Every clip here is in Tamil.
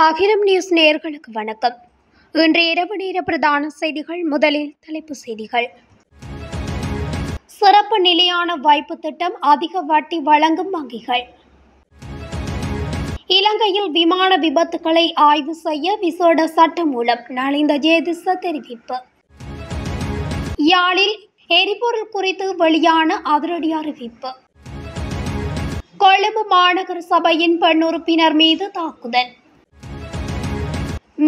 அகிலம் நியூஸ் நேயர்களுக்கு வணக்கம். இன்று இரவு நேர பிரதான செய்திகள். முதலில் தலைப்புச் செய்திகள். சிறப்பு நிலையான வைப்பு திட்டம், அதிக வட்டி வழங்கும் வங்கிகள். இலங்கையில் விமான விபத்துக்களை ஆய்வு செய்ய விசேட சட்டமூலம், நலிந்த ஜேதிச தெரிவிப்பு. யாழில் எரிபொருள் குறித்து வெளியான அதிரடி அறிவிப்பு. கொழும்பு மாநகர சபையின் பெண் உறுப்பினர் மீது தாக்குதல்.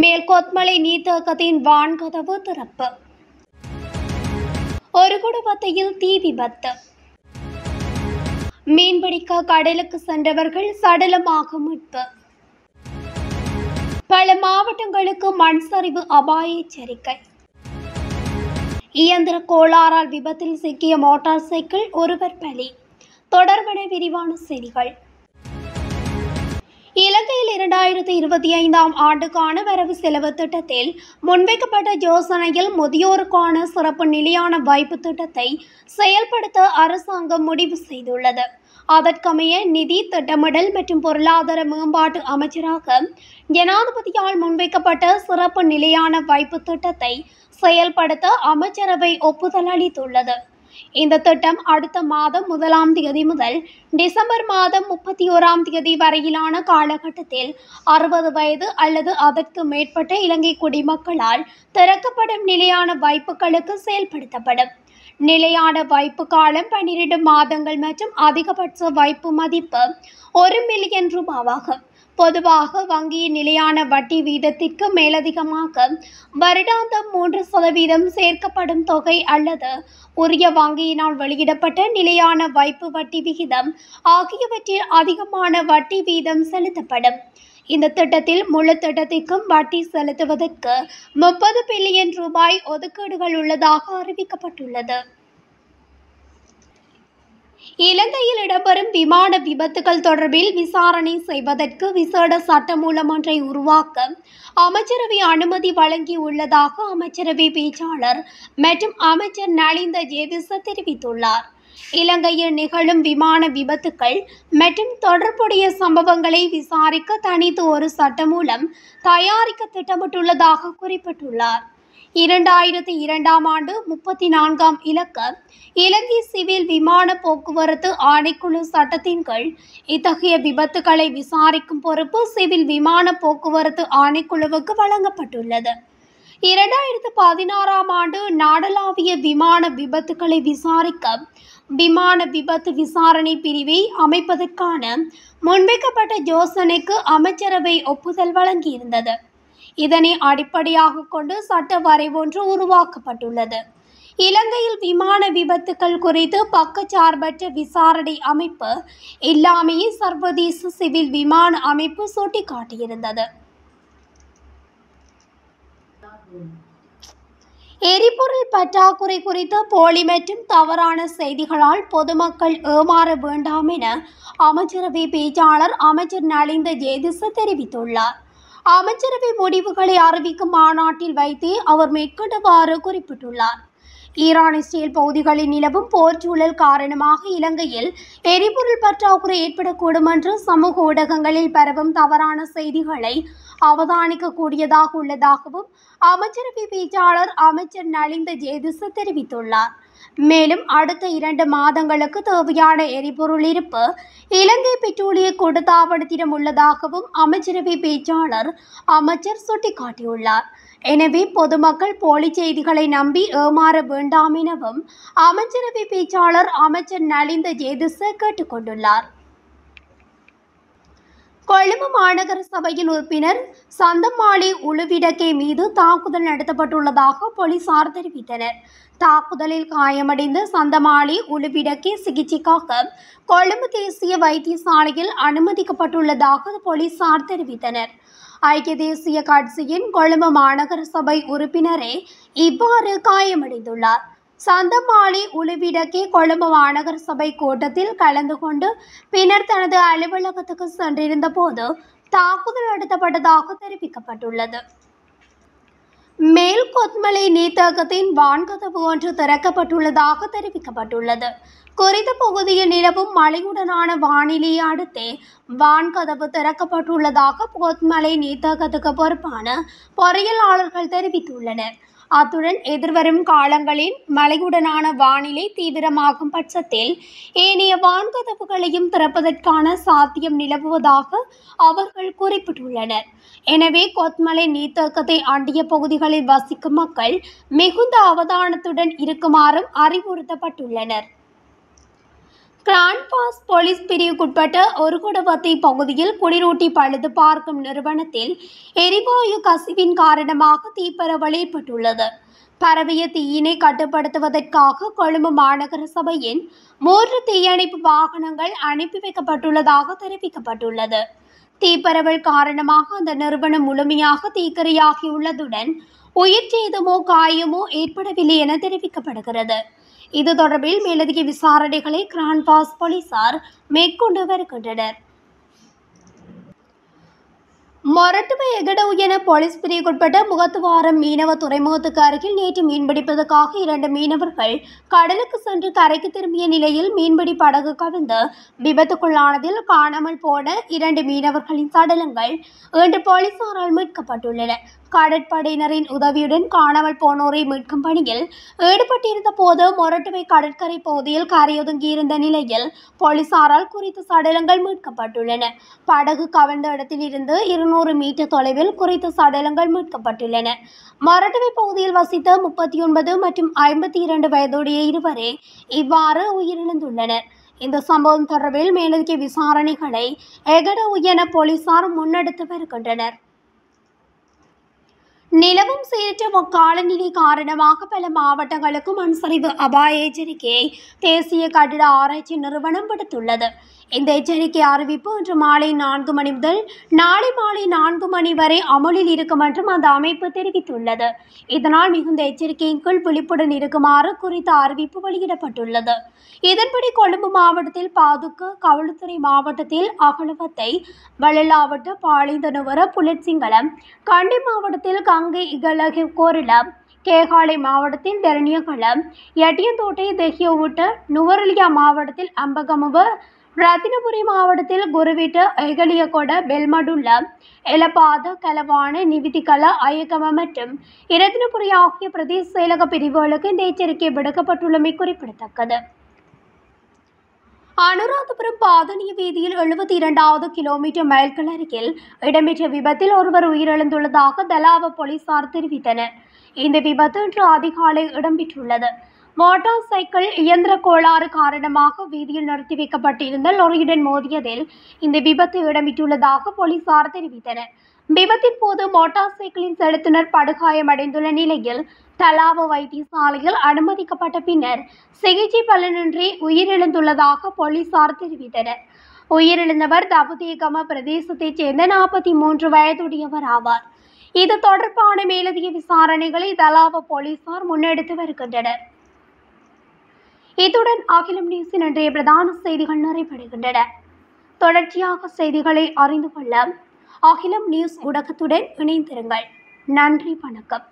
மேல்கொத்மலை நீர்த்தேக்கத்தின் வான்கதவு திறப்பு. ஒரு குடும்பத்தில் தீ விபத்து. மீன்பிடிக்க கடலுக்கு சென்றவர்கள் சடலமாக மீட்பு. பல மாவட்டங்களுக்கு மண் சரிவு அபாய எச்சரிக்கை. இயந்திர கோளாறால் விபத்தில் சிக்கிய மோட்டார் சைக்கிள், ஒருவர் பலி. தொடர்பான விரிவான செய்திகள். இலங்கையில் 2025ஆம் ஆண்டுக்கான வரவு செலவு திட்டத்தில் முன்வைக்கப்பட்ட யோசனையில் முதியோருக்கான சிறப்பு நிலையான வைப்பு திட்டத்தை செயல்படுத்த அரசாங்கம் முடிவு செய்துள்ளது. அதற்கமைய நிதி திட்டமிடல் மற்றும் பொருளாதார மேம்பாட்டு அமைச்சராக ஜனாதிபதியால் முன்வைக்கப்பட்ட சிறப்பு நிலையான வைப்பு திட்டத்தை செயல்படுத்த அமைச்சரவை ஒப்புதல் அளித்துள்ளது. இந்த திட்டம் அடுத்த மாதம் 1ஆம் தேதி முதல் டிசம்பர் மாதம் 31ஆம் தேதி வரையிலான காலகட்டத்தில் 60 வயது அல்லது அதற்கு மேற்பட்ட இலங்கை குடிமக்களால் திறக்கப்படும் நிலையான வைப்புகளுக்கு செயல்படுத்தப்படும். நிலையான வைப்பு காலம் 12 மாதங்கள் மற்றும் அதிகபட்ச வைப்பு மதிப்பு 1 மில்லியன் ரூபாவாகும். பொதுவாக வங்கியின் நிலையான வட்டி வீதத்திற்கு மேலதிகமாக வருடாந்தம் 3% சேர்க்கப்படும் தொகை அல்லது உரிய வங்கியினால் வெளியிடப்பட்ட நிலையான வைப்பு வட்டி விகிதம் ஆகியவற்றில் அதிகமான வட்டி வீதம் செலுத்தப்படும். இந்த திட்டத்தில் முழு திட்டத்திற்கும் வட்டி செலுத்துவதற்கு 30 பில்லியன் ரூபாய் ஒதுக்கீடுகள் உள்ளதாக அறிவிக்கப்பட்டுள்ளது. இலங்கையில் இடம்பெறும் விமான விபத்துகள் தொடர்பில் விசாரணை செய்வதற்கு விசேட சட்டமூலம் ஒன்றை உருவாக்க அமைச்சரவை அனுமதி வழங்கியுள்ளதாக அமைச்சரவை பேச்சாளர் மற்றும் அமைச்சர் நலிந்த ஜேதிச தெரிவித்துள்ளார். இலங்கையில் நிகழும் விமான விபத்துக்கள் மற்றும் தொடர்புடைய சம்பவங்களை விசாரிக்க தனித்து ஒரு சட்டமூலம் தயாரிக்க திட்டமிட்டுள்ளதாக குறிப்பிட்டுள்ளார். 2002ஆம் ஆண்டு 34ஆம் இலக்க இலங்கை சிவில் விமான போக்குவரத்து ஆணைக்குழு சட்டத்தின் கீழ் இத்தகைய விபத்துக்களை விசாரிக்கும் பொறுப்பு சிவில் விமான போக்குவரத்து ஆணைக்குழுவுக்கு வழங்கப்பட்டுள்ளது. 2016ஆம் ஆண்டு நாடளாவிய விமான விபத்துக்களை விசாரிக்க விமான விபத்து விசாரணை பிரிவை அமைப்பதற்கான முன்வைக்கப்பட்ட யோசனைக்கு அமைச்சரவை ஒப்புதல் வழங்கியிருந்தது. இதனை அடிப்படையாக கொண்டு சட்ட வரைவொன்று உருவாக்கப்பட்டுள்ளது. இலங்கையில் விமான விபத்துக்கள் குறித்து பக்கச்சார்பற்ற விசாரணை அமைப்பு இல்லாமையை சர்வதேச சிவில் விமான அமைப்பு சுட்டிக்காட்டியிருந்தது. எரிபொருள் பற்றாக்குறை குறித்த போலி மற்றும் தவறான செய்திகளால் பொதுமக்கள் ஏமாற வேண்டாம் என அமைச்சரவை பேச்சாளர் அமைச்சர் நலிந்த ஜேதிச தெரிவித்துள்ளார். அமைச்சரவை முடிவுகளை அறிவிக்கும் மாநாட்டில் வைத்தே அவர் மேற்கண்டவாறு குறிப்பிட்டுள்ளார். ஈரான் இஸ்ரேல் பகுதிகளில் நிலவும் போர் சூழல் காரணமாக இலங்கையில் எரிபொருள் பற்றாக்குறை ஏற்படக்கூடும் என்று சமூக ஊடகங்களில் பரவும் தவறான செய்திகளை அவதானிக்க கூடியதாக உள்ளதாகவும் அமைச்சரவை பேச்சாளர் அமைச்சர் நலிந்த ஜேதிச தெரிவித்துள்ளார். மேலும் அடுத்த 2 மாதங்களுக்கு தேவையான எரிபொருள் இருப்பு இலங்கை பெட்ரோலிய கூட்டுத்தாபனத்திடம் உள்ளதாகவும் அமைச்சரவை பேச்சாளர் அமைச்சர் சுட்டிக்காட்டியுள்ளார். எனவே பொதுமக்கள் போலி செய்திகளை நம்பி ஏமாற வேண்டாம் எனவும் அமைச்சரவை பேச்சாளர் அமைச்சர் நலிந்த ஜேதிச கேட்டுக்கொண்டுள்ளார். கொழும்பு மாநகர சபையின் உறுப்பினர் சந்தமாளி உளுவிடக்கே மீது தாக்குதல் நடத்தப்பட்டுள்ளதாக போலீசார் தெரிவித்தனர். தாக்குதலில் காயமடைந்த சந்தமாளி உளுவிடக்கே சிகிச்சைக்காக கொழும்பு தேசிய வைத்தியசாலையில் அனுமதிக்கப்பட்டுள்ளதாக போலீசார் தெரிவித்தனர். ஐக்கிய தேசிய கட்சியின் கொழும்பு மாநகர சபை உறுப்பினரே இவ்வாறு காயமடைந்துள்ளார். சந்தமாளி உளுவிடக்கே கொழும்பு மாநகர சபை கூட்டத்தில் கலந்து கொண்டு பின்னர் தனது அலுவலகத்துக்கு சென்றிருந்த போது தாக்குதல் நடத்தப்பட்டதாக தெரிவிக்கப்பட்டுள்ளது. மேல் கொத்மலை நீர்த்தேக்கத்தின் வான்கதவு ஒன்று திறக்கப்பட்டுள்ளதாக தெரிவிக்கப்பட்டுள்ளது. குறித்த பகுதியில் நிலவும் மழையுடனான வானிலையை அடுத்தே வான்கதவு திறக்கப்பட்டுள்ளதாக கொத்மலை நீர்த்தேக்கத்துக்கு பொறுப்பான பொறியியலாளர்கள் தெரிவித்துள்ளனர். அத்துடன் எதிர்வரும் காலங்களில் மழையுடனான வானிலை தீவிரமாகும் பட்சத்தில் ஏனைய வான்கதவுகளையும் திறப்பதற்கான சாத்தியம் நிலவுவதாக அவர்கள் குறிப்பிட்டுள்ளனர். எனவே கொத்மலை நீர்த்தேக்கத்தை அண்டிய பகுதிகளில் வசிக்கும் மக்கள் மிகுந்த அவதானத்துடன் இருக்குமாறும் அறிவுறுத்தப்பட்டுள்ளனர். கிராண்ட்பாஸ் போலீஸ் பிரிவுக்குட்பட்ட ஒருகுடவத்தை பகுதியில் குடிரூட்டி பழுது பார்க்கும் நிறுவனத்தில் எரிவாயு கசிவின் காரணமாக தீப்பரவல் ஏற்பட்டுள்ளது. பரவிய தீயினை கட்டுப்படுத்துவதற்காக கொழும்பு மாநகர சபையின் 3 தீயணைப்பு வாகனங்கள் அனுப்பி வைக்கப்பட்டுள்ளதாக தெரிவிக்கப்பட்டுள்ளது. தீப்பரவல் காரணமாக அந்த நிறுவனம் முழுமையாக தீக்கிரையாகியுள்ளதுடன் உயிர் சேதமோ காயமோ ஏற்படவில்லை என தெரிவிக்கப்படுகிறது. இது தொடர்பில் மேலதிக விசாரணைகளை கிராண்ட்பாஸ் போலீசார் மேற்கொண்டு வருகின்றனர். மொரட்டுவை எகடவுயன போலீஸ் பிரிவுக்குட்பட்ட முகத்துவாரம் மீனவ துறைமுகத்துக்கு அருகில் நேற்று மீன்பிடிப்பதற்காக 2 மீனவர்கள் கடலுக்கு சென்று கரைக்கு திரும்பிய நிலையில் மீன்பிடி படகு கவிழ்ந்து விபத்துக்குள்ளானதில் காணாமல் போன 2 மீனவர்களின் சடலங்கள் இன்று போலீசாரால் மீட்கப்பட்டுள்ளன. கடற்படையினரின் உதவியுடன் காணாமல் போனோரை மீட்கும் பணியில் ஈடுபட்டிருந்த போது மொரட்டுவை கடற்கரை பகுதியில் கரையொதுங்கியிருந்த நிலையில் போலீசாரால் குறித்த சடலங்கள் மீட்கப்பட்டுள்ளன. படகு கவிழ்ந்த இடத்தில் இருந்து 200 மீட்டர் தொலைவில் குறித்த சடலங்கள் மீட்கப்பட்டுள்ளன. மொரட்டுவை பகுதியில் வசித்த 39 மற்றும் 52 வயதுடைய இருவரே இவ்வாறு உயிரிழந்துள்ளனர். இந்த சம்பவம் தொடர்பில் மேலதிக விசாரணைகளை எகடவுயன போலீசார் முன்னெடுத்து வருகின்றனர். நிலவும் சீரற்ற காலநிலை காரணமாக பல மாவட்டங்களுக்கு மண் சரிவு அபாய எச்சரிக்கையை தேசிய கட்டிட ஆராய்ச்சி நிறுவனம் விடுத்துள்ளது. இந்த எச்சரிக்கை அறிவிப்பு இன்று மாலை 4 மணி முதல் நாளை மாலை 4 மணி வரை அமலில் இருக்கும் என்றும் அந்த அமைப்பு தெரிவித்துள்ளது. இதனால் மிகுந்த எச்சரிக்கையின் கீழ் விழிப்புடன் இருக்குமாறு குறித்த அறிவிப்பு வெளியிடப்பட்டுள்ளது. இதன்படி கொழும்பு மாவட்டத்தில் பாதுக்க, களுத்துறை மாவட்டத்தில் அகலவத்தை, வளலாவட்டு, பாளையந்தனுவர, புலட்சிங்கலம், கண்டி மாவட்டத்தில் கங்கை இகலகு கோரிலம், கேகாலை மாவட்டத்தில் தெரணியகலம், எட்டியந்தோட்டை, தெஹியோவுட்ட, நுவரெலியா மாவட்டத்தில் அம்பகமுவ, ரத்தினபுரி மாவட்டத்தில் குருவிட்ட, எகலியகொட, பெல்மடுல்ல, எலப்பாத, கலவான, நிவிதிகல, அயகம மற்றும் இரத்தினபுரி ஆகிய பிரதேச செயலக பிரிவுகளுக்கு இந்த எச்சரிக்கை விடுக்கப்பட்டுள்ளமை குறிப்பிடத்தக்கது. அனுராதபுரம் பாதனிய வீதியில் 72வது கிலோமீட்டர் மைல்கள் அருகில் இடம்பெற்ற விபத்தில் ஒருவர் உயிரிழந்துள்ளதாக தலாவ போலீசார் தெரிவித்தனர். இந்த விபத்து இன்று அதிகாலை இடம்பெற்றுள்ளது. மோட்டார் சைக்கிள் இயந்திர கோளாறு காரணமாக வீதியில் நிறுத்தி வைக்கப்பட்டிருந்த லொரியுடன் மோதியதில் இந்த விபத்து இடம்பெற்றுள்ளதாக போலீசார் தெரிவித்தனர். விபத்தின் போது மோட்டார் சைக்கிளின் செலுத்துனர் படுகாயமடைந்துள்ள நிலையில் தலாவ வைத்தியசாலையில் அனுமதிக்கப்பட்ட பின்னர் சிகிச்சை பலனின்றி உயிரிழந்துள்ளதாக போலீசார் தெரிவித்தனர். உயிரிழந்தவர் தபுதேகம பிரதேசத்தைச் சேர்ந்த 43 வயதுடையவர் ஆவார். இது தொடர்பான மேலதிக விசாரணைகளை தலாவ போலீசார் முன்னெடுத்து வருகின்றனர். இத்துடன் அகிலம் நியூஸின் இன்றைய பிரதான செய்திகள் நிறைவடைகின்றன. தொடர்ச்சியாக செய்திகளை அறிந்து கொள்ள அகிலம் நியூஸ் ஊடகத்துடன் இணைந்திருங்கள். நன்றி, வணக்கம்.